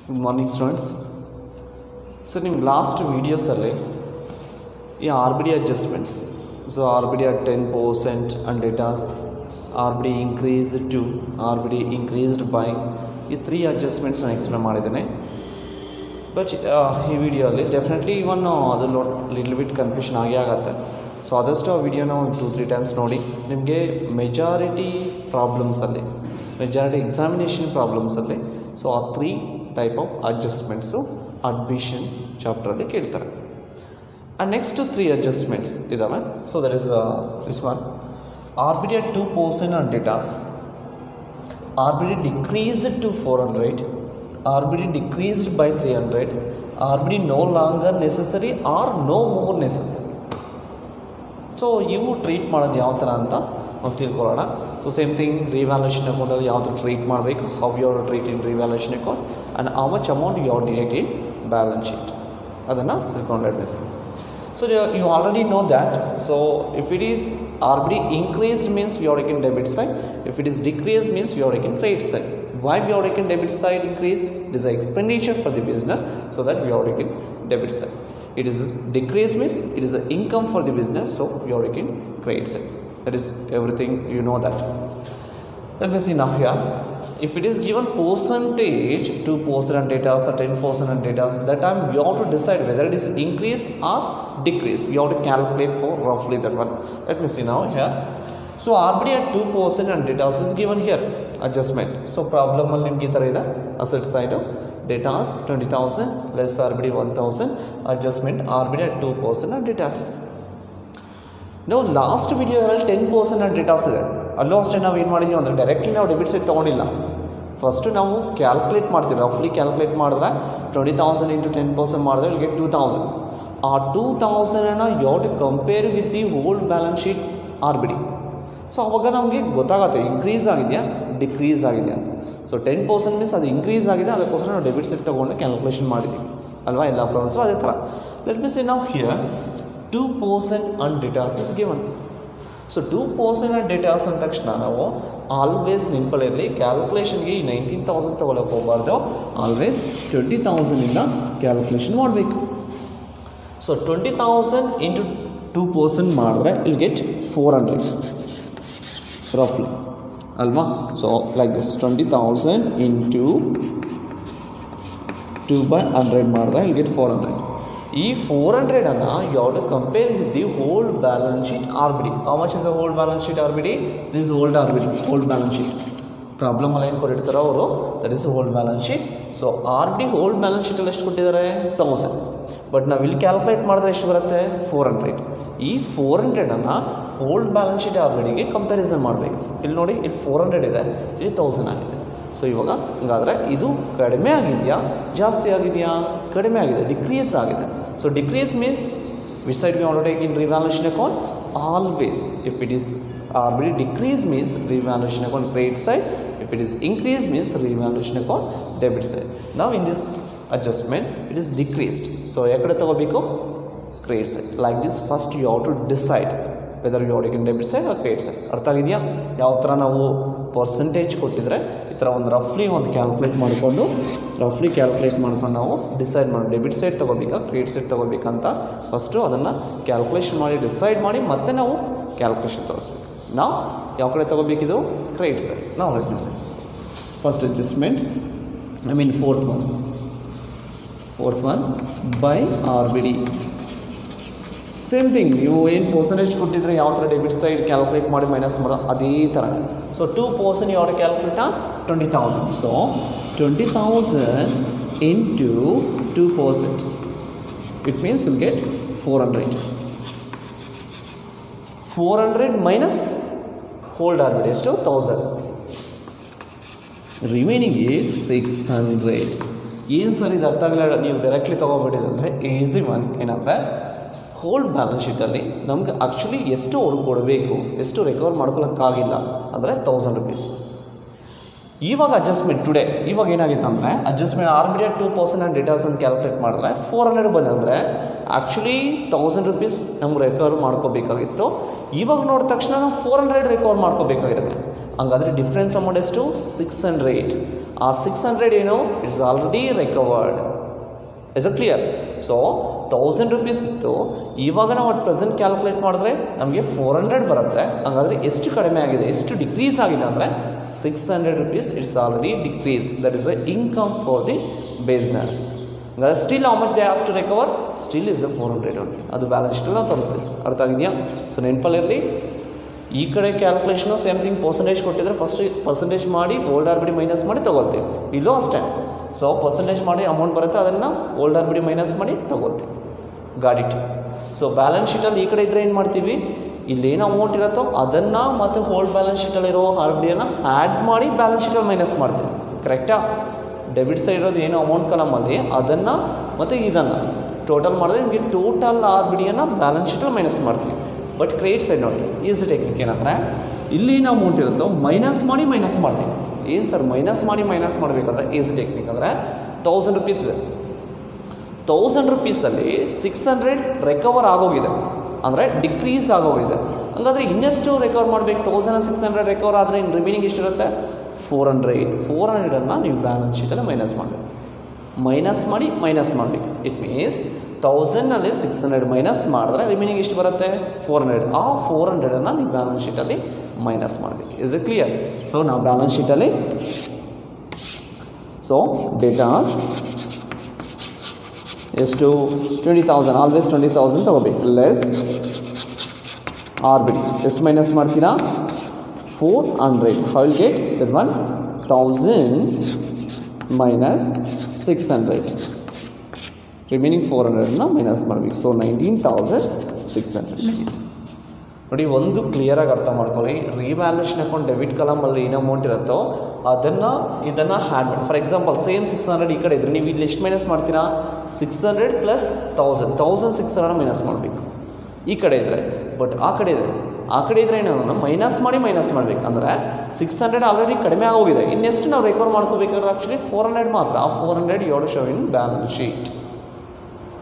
Good morning students. Sir ನಿಮ್ಮ last ವೀಡಿಯೋಸಲ್ಲಿ ಈ R B D adjustments, so R B D at 10% and debtors, R B D increase to, R B D increased by, ಈ 3 adjustments ನಾನು explain ಮಾಡಿದ್ದೇನೆ. But ಈ ವಿಡಿಯೋಲ್ಲಿ definitely ಇವನ್ ಅದು little bit confusion ಆಗೇ ಆಗುತ್ತೆ. ಸೊ ಆದಷ್ಟು ಆ ವಿಡಿಯೋನ ಒಂದು 2-3 ಟೈಮ್ಸ್ ನೋಡಿ. ನಿಮಗೆ ಮೆಜಾರಿಟಿ ಪ್ರಾಬ್ಲಮ್ಸಲ್ಲಿ, ಮೆಜಾರಿಟಿ ಎಕ್ಸಾಮಿನೇಷನ್ ಪ್ರಾಬ್ಲಮ್ಸಲ್ಲಿ ಸೊ ಆ 3 ಟೈಪ್ ಆಫ್ ಅಡ್ಜಸ್ಟ್ಮೆಂಟ್ಸು ಅಡ್ಮಿಷನ್ ಚಾಪ್ಟ್ರಲ್ಲಿ ಕೇಳ್ತಾರೆ. ಆ್ಯಂಡ್ ನೆಕ್ಸ್ಟ್ 3 ಅಡ್ಜಸ್ಟ್ಮೆಂಟ್ಸ್ ಇದ್ದಾವೆ. So that is this one, R B D at 2% on debtors, R B D decreased to 400, R B D decreased by 300, R B D no longer necessary or no more necessary. So ಇವು treat ಮಾಡೋದು ಯಾವ ಥರ ಅಂತ ನಾವು ತಿಳ್ಕೊಳ್ಳೋಣ. So same thing, revaluation ಅಕೌಂಟಲ್ಲಿ ಯಾವ ಥರ ಟ್ರೀಟ್ ಮಾಡಬೇಕು, how you are treat in revaluation account and how much amount you are direct in balance sheet, ಅದನ್ನು ತಿಳ್ಕೊಂಡು So you already know that. So if it is RBD increased means you are taking debit side. If it is decreased means you are taking credit side. Why we are taking debit side increase? It is an expenditure for the business, so that we are taking debit side. It is decrease means it is an income for the business, so we are taking credit side. That is everything, you know that. Let me see now here. If it is given percentage, 2% on data or 10% on data, that time you have to decide whether it is increase or decrease. You have to calculate for roughly that one. Let me see now here. So RBD at 2% on data is given here, adjustment. So problem ಅಲ್ಲಿ ನಿಮಗೆ ಈ ಥರ ಇದೆ, asset side data 20,000 less RBD 1,000, adjustment RBD at 2% on data. ನಾವು last ವಿಡಿಯೋದಲ್ಲಿ 10% on datas ಇದೆ. ಅಲ್ಲೂ ಅಷ್ಟೇ ನಾವು ಏನು ಮಾಡಿದ್ದೀವಿ ಅಂದರೆ ಡೈರೆಕ್ಟ್ಲಿ ನಾವು ಡೆಬಿಟ್ ಸೈಡ್ ತೊಗೊಂಡಿಲ್ಲ. ಫಸ್ಟು ನಾವು ಕ್ಯಾಲ್ಕುಲೇಟ್ ಮಾಡ್ತೀವಿ, ರಫ್ಲಿ ಕ್ಯಾಲ್ಕುಲೇಟ್ ಮಾಡಿದ್ರೆ 20,000 ಇಂಟು 10% ಮಾಡಿದ್ರೆ ವಿಲ್ ಗೆಟ್ 2,000. ಆ 2,000 you have to compare with the whole balance sheet R B D. So ಅವಾಗ ನಮಗೆ ಗೊತ್ತಾಗುತ್ತೆ ಇನ್ಕ್ರೀಸ್ ಆಗಿದೆಯಾ ಡಿಕ್ರೀಸ್ ಆಗಿದೆಯಾ ಅಂತ. ಸೊ 10% ಮೀನ್ಸ್ ಅದು ಇನ್ಕ್ರೀಸ್ ಆಗಿದೆ, ಅದಕ್ಕೋಸ್ಕರ ನಾವು ಡೆಬಿಟ್ ಸೈಡ್ ತೊಗೊಂಡು ಕ್ಯಾಲ್ಕುಲೇಷನ್ ಮಾಡಿದ್ದೀವಿ ಅಲ್ವಾ, ಎಲ್ಲ ಪ್ರಾಬ್ಲಮ್ಸು ಅದೇ ಥರ. ಲೆಟ್ ಮಿ ಸೇ ನಾವು here 2% on data is given. So 2% on data ಅಂದ ತಕ್ಷಣ ನಾವು ಆಲ್ವೇಸ್ ಸಿಂಪಲ್ ಇರಲಿ, ಕ್ಯಾಲ್ಕುಲೇಷನ್ಗೆ ಈ 19,000 ತೊಗೊಳಕ್ಕೆ ಹೋಗಬಾರ್ದು, ಆಲ್ವೇಸ್ 20,000 ಇಂದ ಕ್ಯಾಲ್ಕುಲೇಷನ್ ಮಾಡಬೇಕು. ಸೊ 20,000 ಇಂಟು 2% ಮಾಡಿದ್ರೆ ಇಲ್ ಗೆಟ್ 400 ರಫ್ಲಿ ಅಲ್ವಾ. ಸೊ ಲೈಕ್ ದಿಸ್ 20,000 ಇಂಟು 2/100 ಮಾಡಿದ್ರೆ ಇಲ್ ಗೆಟ್ 400. ಈ 400 you have to compare with the whole balance sheet R B D. How much is the whole balance sheet R B D? This old R B D, old balance sheet. ಪ್ರಾಬ್ಲಮಲ್ಲಿ ಏನು ಕೊಟ್ಟಿರ್ತಾರೋ ಅವರು, that is old balance sheet. So R B D old balance ಶೀಟಲ್ಲಿ ಎಷ್ಟು ಕೊಟ್ಟಿದ್ದಾರೆ? 1,000. But ನಾವು ಇಲ್ಲಿ calculate ಮಾಡಿದ್ರೆ ಎಷ್ಟು ಬರುತ್ತೆ? 400. ಈ 400 old balance sheet R B ಡಿಗೆ ಕಂಪ್ಯಾರಿಸನ್ ಮಾಡಬೇಕು. ಇಲ್ಲಿ ನೋಡಿ, ಇಲ್ಲಿ 400 ಇದೆ, ಇಲ್ಲಿ 1,000 ಆಗಿದೆ. ಸೊ ಇವಾಗ ಹಂಗಾದರೆ ಇದು ಕಡಿಮೆ ಆಗಿದೆಯಾ ಜಾಸ್ತಿ ಆಗಿದೆಯಾ? ಕಡಿಮೆ ಆಗಿದೆ, ಡಿಕ್ರೀಸ್ ಆಗಿದೆ. So decrease means which side we want to take in revaluation account? Always if it is R B D decrease means revaluation account credit side, if it is increase means revaluation account debit side. ನಾವು in this adjustment it is decreased, so ಯಾಕಡೆ ತೊಗೋಬೇಕು? Credit side. Like this first you have to decide whether you are taking debit side or credit side. ಅರ್ಥ ಆಗಿದೆಯಾ? ಯಾವ ಥರ ನಾವು percentage ಕೊಟ್ಟಿದ್ರೆ ಈ ಥರ ಒಂದು ರಫ್ಲಿ ಒಂದು ಕ್ಯಾಲ್ಕುಲೇಟ್ ಮಾಡಿಕೊಂಡು ನಾವು ಡಿಸೈಡ್ ಮಾಡಿ ಡೆಬಿಟ್ ಸೈಡ್ ತೊಗೋಬೇಕಾ ಕ್ರೆಡಿಟ್ ಸೈಡ್ ತೊಗೋಬೇಕಂತ ಫಸ್ಟು ಅದನ್ನು ಕ್ಯಾಲ್ಕುಲೇಷನ್ ಮಾಡಿ ಡಿಸೈಡ್ ಮಾಡಿ ಮತ್ತೆ ನಾವು ಕ್ಯಾಲ್ಕುಲೇಷನ್ ತೋರಿಸ್ಬೇಕು. ನಾವು ಯಾವ ಕಡೆ ತೊಗೋಬೇಕಿದು? Credit side. ನಾವು let me say first adjustment, I mean fourth one by R B D. Same thing, ನೀವು ಏನು ಪರ್ಸೆಂಟೇಜ್ ಕೊಟ್ಟಿದ್ರೆ ಯಾವ ಥರ ಡೆಬಿಟ್ ಸೈಡ್ ಕ್ಯಾಲ್ಕುಲೇಟ್ ಮಾಡಿ ಮೈನಸ್ ಮಾಡೋ ಅದೇ ಥರ. So 2% you are to calculate on 20,000. So 20,000 into 2%, it means will get 400. 400 minus old R B D ಎಷ್ಟು? 1,000. Remaining is 600. ಏನು ಸರ್ ಇದು ಅರ್ಥ ಆಗಲ್ಲ, ನೀವು ಡೈರೆಕ್ಟ್ಲಿ ತೊಗೊಬಿಟ್ಟಿದಂದರೆ ಈಸಿ ಒನ್. ಏನಂದರೆ ಹೋಲ್ಡ್ ಬ್ಯಾಲೆನ್ಸ್ ಶೀಟಲ್ಲಿ ನಮ್ಗೆ ಆ್ಯಕ್ಚುಲಿ ಎಷ್ಟು ಅವ್ರಿಗೆ ಕೊಡಬೇಕು, ಎಷ್ಟು ರಿಕವರ್ ಮಾಡ್ಕೊಳ್ಳೋಕ್ಕಾಗಿಲ್ಲ ಅಂದರೆ 1,000 rupees. ಇವಾಗ ಅಡ್ಜಸ್ಟ್ಮೆಂಟ್ ಟುಡೇ ಇವಾಗ ಏನಾಗಿತ್ತು ಅಂದರೆ adjustment R B D 2% on debtors ಅಂತ ಕ್ಯಾಲ್ಕುಲೇಟ್ ಮಾಡಿದ್ರೆ 400 ಬಂದರೆ ಆ್ಯಕ್ಚುಲಿ 1,000 rupees ನಮ್ಗೆ ರಿಕವರ್ ಮಾಡ್ಕೋಬೇಕಾಗಿತ್ತು. ಇವಾಗ ನೋಡಿದ ತಕ್ಷಣ ನಾವು 400 ರಿಕವರ್ ಮಾಡ್ಕೋಬೇಕಾಗಿರುತ್ತೆ. ಹಂಗಾದರೆ ಡಿಫ್ರೆನ್ಸ್ ಅಮೌಂಟ್ ಎಷ್ಟು? 600. ಆ 600 ಏನು it's already recovered. Is it clear? So 1000 rupees ಇತ್ತು, ಇವಾಗ ನಾವು ಅಟ್ ಪ್ರೆಸೆಂಟ್ ಕ್ಯಾಲ್ಕುಲೇಟ್ ಮಾಡಿದ್ರೆ ನಮಗೆ 400 ಬರುತ್ತೆ. ಹಾಗಾದರೆ ಎಷ್ಟು ಕಡಿಮೆ ಆಗಿದೆ, ಎಷ್ಟು ಡಿಕ್ರೀಸ್ ಆಗಿದೆ ಅಂದರೆ 600 rupees it's already decrease. That is a income for the business. ಹಾಗಾದ್ರೆ still how much they has to recover, still is a 400 only. ಅದು ಬ್ಯಾಲೆನ್ಸ್ ಶೀಟಲ್ಲಿ ನಾವು ತೋರಿಸ್ತೀವಿ. ಅರ್ಥ ಆಗಿದೆಯಾ? ಸೊ ನೆನಪಲ್ಲಿರಲಿ, ಈ ಕಡೆ ಕ್ಯಾಲ್ಕುಲೇಷನು ಸೇಮ್ ಥಿಂಗ್ ಪರ್ಸೆಂಟೇಜ್ ಕೊಟ್ಟಿದ್ರೆ ಫಸ್ಟ್ ಪರ್ಸೆಂಟೇಜ್ ಮಾಡಿ old R B D minus ಮಾಡಿ ತೊಗೊಳ್ತೀವಿ. ಇಲ್ಲೂ ಅಷ್ಟೇ. ಸೊ ಪರ್ಸೆಂಟೇಜ್ ಮಾಡಿ ಅಮೌಂಟ್ ಬರುತ್ತೆ, ಅದನ್ನು old R B D minus ಮಾಡಿ ತೊಗೊಳ್ತೀವಿ. Got it? ಸೊ ಬ್ಯಾಲೆನ್ಸ್ ಶೀಟಲ್ಲಿ ಈ ಕಡೆ ಇದ್ದರೆ ಏನು ಮಾಡ್ತೀವಿ, ಇಲ್ಲೇನು ಅಮೌಂಟ್ ಇರುತ್ತೋ ಅದನ್ನು ಮತ್ತು ಹೋಲ್ಡ್ ಬ್ಯಾಲೆನ್ಸ್ ಶೀಟಲ್ಲಿರೋ ಆರ್ ಬಿ ಡಿಯನ್ನು ಆ್ಯಡ್ ಮಾಡಿ ಬ್ಯಾಲೆನ್ಸ್ ಶೀಟಲ್ಲಿ ಮೈನಸ್ ಮಾಡ್ತೀವಿ. ಕರೆಕ್ಟಾ? ಡೆಬಿಟ್ ಸೈಡ್ ಇರೋದು ಏನು ಅಮೌಂಟ್ ಕಲಮಲ್ಲಿ ಅದನ್ನು ಮತ್ತು ಇದನ್ನು ಟೋಟಲ್ ಮಾಡಿದ್ರೆ ನಿಮಗೆ ಟೋಟಲ್ ಆರ್ ಬಿ ಡಿಯನ್ನು ಬ್ಯಾಲೆನ್ಸ್ ಶೀಟಲ್ಲಿ ಮೈನಸ್ ಮಾಡ್ತೀವಿ. ಬಟ್ ಕ್ರೆಡಿಟ್ ಸೈಡ್ ನೋಡಿ, ಈಸ್ ದ ಟೆಕ್ನಿಕ್ ಏನಂದರೆ ಇಲ್ಲಿ ಏನು ಅಮೌಂಟ್ ಇರುತ್ತೋ ಮೈನಸ್ ಮಾಡಿ ಮೈನಸ್ ಮಾಡಬೇಕು. ಏನು ಸರ್ ಮೈನಸ್ ಮಾಡಿ ಮೈನಸ್ ಮಾಡಬೇಕಂದ್ರೆ ಈಸ್ ಟೆಕ್ನಿಕ್ ಅಂದರೆ 1000 rupees ಇದೆ. 1000 rupeesಲ್ಲಿ 600 ರಿಕವರ್ ಆಗೋಗಿದೆ, ಅಂದರೆ ಡಿಕ್ರೀಸ್ ಆಗೋಗಿದೆ. ಹಾಗಾದರೆ ಇನ್ನೆಷ್ಟು ರಿಕವರ್ ಮಾಡಬೇಕು? 1600 ರಿಕವರ್ ಆದರೆ ಇನ್ನು ರಿಮೈನಿಂಗ್ ಎಷ್ಟಿರುತ್ತೆ? 400. ನೀವು ಬ್ಯಾಲೆನ್ಸ್ ಶೀಟಲ್ಲಿ ಮೈನಸ್ ಮಾಡಬೇಕು. ಮೈನಸ್ ಮಾಡಿ ಮೈನಸ್ ಮಾಡಬೇಕು. ಇಟ್ ಮೀನ್ಸ್ 1000ನಲ್ಲಿ 600 ಮೈನಸ್ ಮಾಡಿದ್ರೆ ರಿಮೈನಿಂಗ್ ಎಷ್ಟು ಬರುತ್ತೆ? 400. ಆ 400 ನೀವು ಬ್ಯಾಲೆನ್ಸ್ ಶೀಟಲ್ಲಿ ಮೈನಸ್ ಮಾಡಬೇಕು. Is it clear? ಸೊ ನಾವು ಬ್ಯಾಲೆನ್ಸ್ ಶೀಟಲ್ಲಿ ಸೊ ಡೇಟಾಸ್ ಎಷ್ಟು 20,000, ಆಲ್ವೇಸ್ 20,000 ತಗೋಬೇಕು. ಲೆಸ್ ಆರ್ ಬಿ ಡಿ ಎಷ್ಟು ಮೈನಸ್ ಮಾಡ್ತೀರಾ? 400. How will get that one? 1000 minus 600. Remaining 400ನ ಮೈನಸ್ ಮಾಡಬೇಕು. ಸೊ 19,600 ನೋಡಿ. ಒಂದು ಕ್ಲಿಯರಾಗಿ ಅರ್ಥ ಮಾಡ್ಕೊಳ್ಳಿ. ರಿವ್ಯಾಲ್ಯೂಷನ್ ಅಕೌಂಟ್ ಡೆಬಿಟ್ ಕಾಲಮಲ್ಲಿ ಏನು ಅಮೌಂಟ್ ಇರುತ್ತೋ ಇದನ್ನು ಹ್ಯಾಡ್ ಮಾಡಿ. ಫಾರ್ ಎಕ್ಸಾಂಪಲ್ ಸೇಮ್ 600 ಈ ಕಡೆ ಇದ್ದರೆ ನೀವು ಇಲ್ಲಿ ಎಷ್ಟು ಮೈನಸ್ ಮಾಡ್ತೀರಾ? 600 ಪ್ಲಸ್ 1600 ಮೈನಸ್ ಮಾಡಬೇಕು ಈ ಕಡೆ ಇದ್ದರೆ. ಬಟ್ ಆ ಕಡೆ ಇದ್ದರೆ ಏನೋ ಮೈನಸ್ ಮಾಡಿ ಮೈನಸ್ ಮಾಡಬೇಕು. ಅಂದರೆ 600 ಆಲ್ರೆಡಿ ಕಡಿಮೆ ಆಗೋಗಿದೆ. ಇನ್ನೆಷ್ಟು ನಾವು ರಿಕವರ್ ಮಾಡ್ಕೋಬೇಕಾದ್ರೆ ಆ್ಯಕ್ಚುಲಿ 400 ಮಾತ್ರ. ಆ 400 you have to show in balance sheet.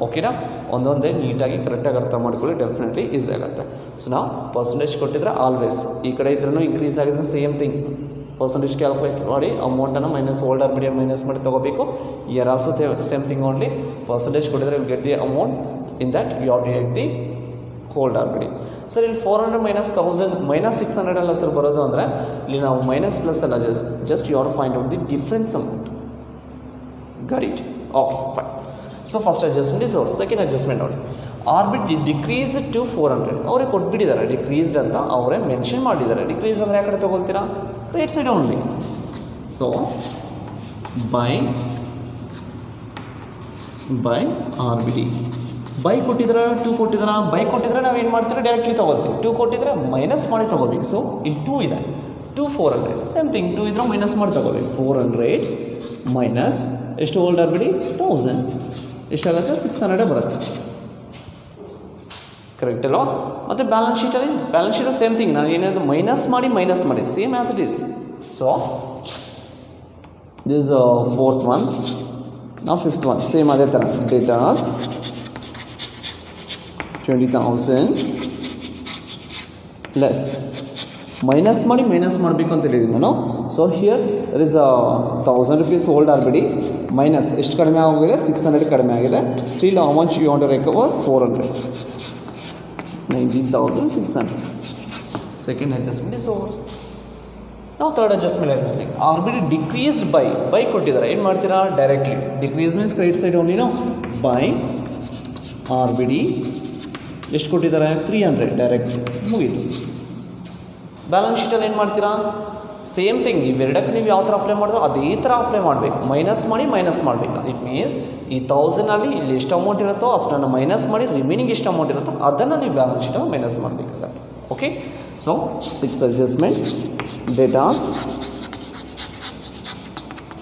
ಓಕೆನಾ? ಒಂದೊಂದೇ ನೀಟಾಗಿ ಕರೆಕ್ಟಾಗಿ ಅರ್ಥ ಮಾಡ್ಕೊಳ್ಳಿ, ಡೆಫಿನೆಟ್ಲಿ ಈಸಿ ಆಗುತ್ತೆ. ಸೊ ನಾವು ಪರ್ಸೆಂಟೇಜ್ ಕೊಟ್ಟಿದ್ರೆ ಆಲ್ವೇಸ್ ಈ ಕಡೆ ಇದ್ರೂ ಇನ್ಕ್ರೀಸ್ ಆಗಿದ್ರೆ ಸೇಮ್ ಥಿಂಗ್ ಪರ್ಸೆಂಟೇಜ್ ಕ್ಯಾಲ್ಕುಲೇಟ್ ಮಾಡಿ ಅಮೌಂಟನ್ನು minus old R B D minus ಮಾಡಿ ತೊಗೋಬೇಕು. Year also same thing only. Percentage ಕೊಟ್ಟಿದ್ರೆ will get the amount in that you have to get the old R B D. Sir ಇಲ್ಲಿ 400 minus 1000 minus 600 ಎಲ್ಲ sir ಬರೋದು ಅಂದರೆ ಇಲ್ಲಿ ನಾವು minus plus ಅಲ್ಲ, just you are find out the difference amount. Got it? Okay fine. So first adjustment is over. Second adjustment ನೋಡಿ, R B D decrease to 400 ಅವರೇ ಕೊಟ್ಬಿಟ್ಟಿದ್ದಾರೆ. Decreased ಅಂತ ಅವರೇ ಮೆನ್ಷನ್ ಮಾಡಿದ್ದಾರೆ. ಡಿಕ್ರೀಸ್ ಅಂದರೆ ಯಾವ ಕಡೆ ತೊಗೊಳ್ತೀರಾ? Credit side only. So by R B D by ಕೊಟ್ಟಿದ್ರೆ 2 ಕೊಟ್ಟಿದ್ರೆ ಬೈ ಕೊಟ್ಟಿದ್ರೆ ನಾವು ಏನು ಮಾಡ್ತೀವಿ? ಡೈರೆಕ್ಟ್ಲಿ ತೊಗೊಳ್ತೀವಿ. 2 ಕೊಟ್ಟಿದ್ರೆ ಮೈನಸ್ ಮಾಡಿ ತೊಗೋಬೇಕು. ಸೊ ಇಲ್ಲಿ 2 ಇದೆ, 2 400 ಸೇಮ್ ಥಿಂಗ್. 2 ಇದ್ರೆ ಮೈನಸ್ ಮಾಡಿ ತೊಗೋಬೇಕು. 400 ಮೈನಸ್ ಎಷ್ಟು ಓಲ್ಡ್ ಆರ್ ಬಿ ಡಿ? 1000 ಎಷ್ಟಾಗುತ್ತೆ? 600 ಬರುತ್ತೆ. ಕರೆಕ್ಟ್ ಅಲ್ವಾ? ಮತ್ತು ಬ್ಯಾಲೆನ್ಸ್ ಶೀಟಲ್ಲಿ ಸೇಮ್ ಥಿಂಗ್. ನಾನು ಏನಾದರೂ ಮೈನಸ್ ಮಾಡಿ same as it is. So this fourth one, ನಾವು ಫಿಫ್ತ್ ಒನ್ ಸೇಮ್ ಅದೇ ಥರ. ಡೇಟಾಸ್ 20,000 ಲೆಸ್ ಮೈನಸ್ ಮಾಡಬೇಕು ಅಂತ ಹೇಳಿದ್ದೀನಿ ನಾನು. So here there is 1000 rupees old R B D minus ಎಷ್ಟು ಕಡಿಮೆ ಆಗೋಗಿದೆ? 600 ಕಡಿಮೆ ಆಗಿದೆ. Still how much you want to recover? 400. 19,600. Second adjustment is over. ನಾವು third adjustment adjusting. R B D decreased by ಕೊಟ್ಟಿದ್ದಾರೆ. ಏನು ಮಾಡ್ತೀರಾ? Directly decrease means credit side ಓನ್ಲಿನೋ. ಬೈ ಆರ್ ಬಿ ಡಿ ಎಷ್ಟು ಕೊಟ್ಟಿದ್ದಾರೆ? 300 ಡೈರೆಕ್ಟ್ ಮುಗೀತು. ಬ್ಯಾಲೆನ್ಸ್ ಶೀಟಲ್ಲಿ ಏನು ಮಾಡ್ತೀರಾ? Same thing. ಇವೆರಡಕ್ಕೆ ನೀವು ಯಾವ ಥರ ಅಪ್ಲೈ ಮಾಡಿದ್ರು ಅದೇ ಥರ ಅಪ್ಲೈ ಮಾಡಬೇಕು. ಮೈನಸ್ ಮಾಡಬೇಕು. ಇಟ್ ಮೀನ್ಸ್ ಈ 1000ಅಲ್ಲಿ ಇಲ್ಲಿ ಎಷ್ಟು ಅಮೌಂಟ್ ಇರುತ್ತೋ ಅಷ್ಟನ್ನು ಮೈನಸ್ ಮಾಡಿ ರಿಮೈನಿಂಗ್ ಎಷ್ಟು ಅಮೌಂಟ್ ಇರುತ್ತೋ ಅದನ್ನು ನೀವು ಬ್ಯಾಲೆನ್ಸ್ ಶೀಟಲ್ಲಿ ಮೈನಸ್ ಮಾಡಬೇಕಾಗತ್ತೆ. Okay? So 6 adjustment. Debtors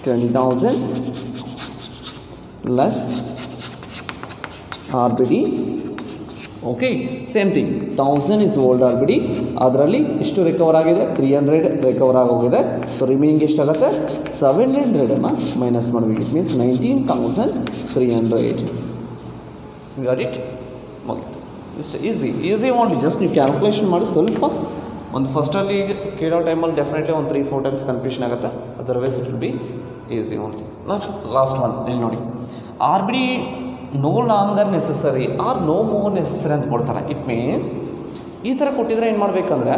20,000 less R B D. Okay, same thing. 1000 is old R B D. ಅದರಲ್ಲಿ ಎಷ್ಟು ರಿಕವರ್ ಆಗಿದೆ? 300 ರಿಕವರ್ ಆಗೋಗಿದೆ. ಸೊ ರಿಮೈನಿಂಗ್ ಎಷ್ಟಾಗುತ್ತೆ? 700 ಮೈನಸ್ ಮಾಡಬೇಕು. It means 19,300. Got it? ಮುಗಿತು. ಇಷ್ಟು ಈಸಿ ಓನ್ಲಿ. ಜಸ್ಟ್ ನೀವು ಕ್ಯಾಲ್ಕುಲೇಷನ್ ಮಾಡಿ ಸ್ವಲ್ಪ ಒಂದು ಫಸ್ಟಲ್ಲಿ ಕೇಳೋ ಟೈಮಲ್ಲಿ ಡೆಫಿನೆಟ್ಲಿ ಒಂದು 3-4 ಟೈಮ್ಸ್ ಕನ್ಫ್ಯೂಷನ್ ಆಗುತ್ತೆ. Otherwise it will be easy only. Last one ಇಲ್ಲಿ ನೋಡಿ, R B D no longer necessary or no more necessary ಅಂತ ಕೊಡ್ತಾರೆ. ಇಟ್ ಮೀನ್ಸ್ ಈ ಥರ ಕೊಟ್ಟಿದ್ರೆ ಏನು ಮಾಡಬೇಕಂದ್ರೆ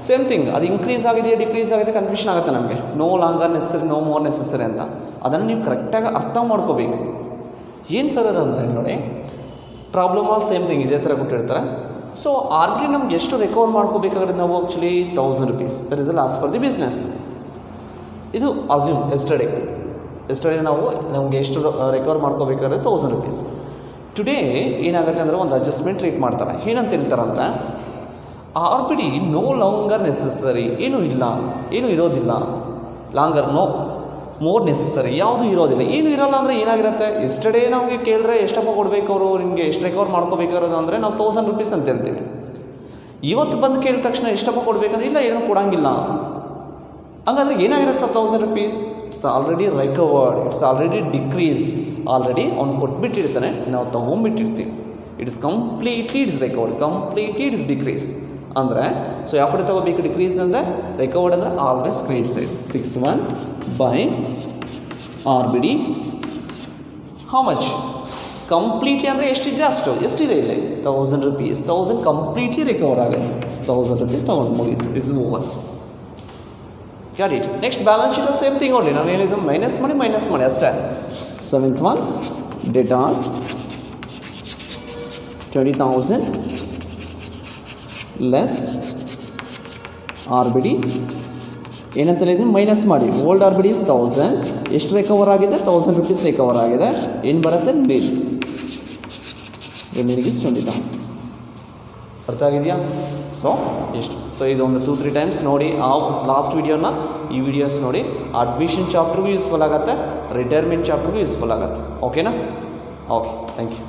ಸೇಮ್ ಥಿಂಗ್, ಅದು ಇನ್ಕ್ರೀಸ್ ಆಗಿದೆಯಾ ಡಿಕ್ರೀಸ್ ಆಗಿದೆ ಕನ್ಫ್ಯೂಷನ್ ಆಗುತ್ತೆ ನಮಗೆ. No longer necessary no more necessary ಅಂತ ಅದನ್ನು ನೀವು ಕರೆಕ್ಟಾಗಿ ಅರ್ಥ ಮಾಡ್ಕೋಬೇಕು. ಏನು ಸರ್ ಅದಂದರೆ ನೋಡಿ, ಪ್ರಾಬ್ಲಮ್ ಆಲ್ ಸೇಮ್ ಥಿಂಗ್ ಇದೇ ಥರ ಕೊಟ್ಟಿರ್ತಾರೆ. ಸೊ ಆರ್ ಬಿ ಡಿ ನಮ್ಗೆ ಎಷ್ಟು ರಿಕವರ್ ಮಾಡ್ಕೋಬೇಕಾದ್ರೆ ನಾವು actually 1000 rupees, that is last for the business. ಇದು ಅಸ್ಯೂಮ್ ಎಸ್ಟರ್ಡೇ ನಾವು ನಮಗೆ ಎಷ್ಟು ರಿಕವರ್ ಮಾಡ್ಕೋಬೇಕಾದ್ರೆ 1000 rupees. ಟುಡೇ ಏನಾಗುತ್ತೆ ಅಂದರೆ ಒಂದು ಅಡ್ಜಸ್ಟ್ಮೆಂಟ್ ರೇಟ್ ಮಾಡ್ತಾರೆ. ಏನಂತ ಹೇಳ್ತಾರೆ ಅಂದರೆ R B D no longer necessary, ಏನೂ ಇಲ್ಲ, ಏನೂ ಇರೋದಿಲ್ಲ. ಲಾಂಗರ್ ನೋ ಮೋರ್ ನೆಸಸರಿ ಯಾವುದೂ ಇರೋದಿಲ್ಲ. ಏನು ಇರೋಲ್ಲ ಅಂದರೆ ಏನಾಗಿರುತ್ತೆ, ಎಸ್ಟರ್ಡೇ ನಮಗೆ ಕೇಳಿದ್ರೆ ಎಷ್ಟಪ್ಪ ಕೊಡಬೇಕು ಅವರು, ನಿಮಗೆ ಎಷ್ಟು ರಿಕವರ್ ಮಾಡ್ಕೋಬೇಕಾರೋದು ಅಂದರೆ ನಾವು 1000 rupees ಅಂತ ಹೇಳ್ತೀವಿ. ಇವತ್ತು ಬಂದು ಕೇಳಿದ ತಕ್ಷಣ ಎಷ್ಟಪ್ಪ ಕೊಡಬೇಕಂದ್ರೆ ಇಲ್ಲ ಏನೂ ಕೊಡೋಂಗಿಲ್ಲ. ಹಂಗಾದ್ರೆ ಏನಾಗಿರುತ್ತೆ 1000 rupees? It's already recovered, it's already decreased. Already ಅವ್ನು ಕೊಟ್ಬಿಟ್ಟಿರ್ತಾನೆ, ನಾವು ತೊಗೊಂಬಿಟ್ಟಿರ್ತೀವಿ. It's completely it's recovered, completely it's decrease. ಅಂದರೆ ಸೊ ಯಾವ ಕಡೆ ತೊಗೋಬೇಕು ಡಿಕ್ರೀಸ್ ಅಂದರೆ, ರಿಕವರ್ಡ್ ಅಂದರೆ always credit side. 6th one by R B D how much completely ಅಂದರೆ ಎಷ್ಟಿದ್ರೆ ಅಷ್ಟು, ಎಷ್ಟಿದೆ ಇಲ್ಲಿ 1000 rupees. 1000 ಕಂಪ್ಲೀಟ್ಲಿ ರಿಕವರ್ ಆಗುತ್ತೆ. 1000 rupees ತೊಗೊಂಡು ಮುಗೀತು, it's over. Got it. Next balance ಶೀಟಲ್ಲಿ ಸೇಮ್ ಥಿಂಗ್ ಓನ್ಲಿ, ನಾನು ಹೇಳಿದ್ದು ಮೈನಸ್ ಮಾಡಿ ಅಷ್ಟೇ. 7th one debtors 20,000 less R B D ಏನಂತ ಹೇಳಿದ್ರೆ ಮೈನಸ್ ಮಾಡಿ. Old R B D is 1000, ಎಷ್ಟು ರಿಕವರ್ ಆಗಿದೆ 1000 rupees ರಿಕವರ್ ಆಗಿದೆ. ಏನು ಬರುತ್ತೆ ಬಿಲ್, ರಿಮೈನಿಂಗ್ ಇಸ್ 20,000. ಅರ್ಥ ಆಗಿದೆಯಾ? ಸೊ ಎಷ್ಟು, ಸೊ ಇದೊಂದು 2-3 times ನೋಡಿ ಆ ಲಾಸ್ಟ್ ವೀಡಿಯೋನ, ಈ ವಿಡಿಯೋಸ್ ನೋಡಿ. ಅಡ್ಮಿಷನ್ ಚಾಪ್ಟರ್ಗೂ ಯೂಸ್ಫುಲ್ ಆಗುತ್ತೆ, ರಿಟೈರ್ಮೆಂಟ್ ಚಾಪ್ಟರ್ಗೂ ಯೂಸ್ಫುಲ್ ಆಗುತ್ತೆ. ಓಕೆನಾ? Okay, thank you.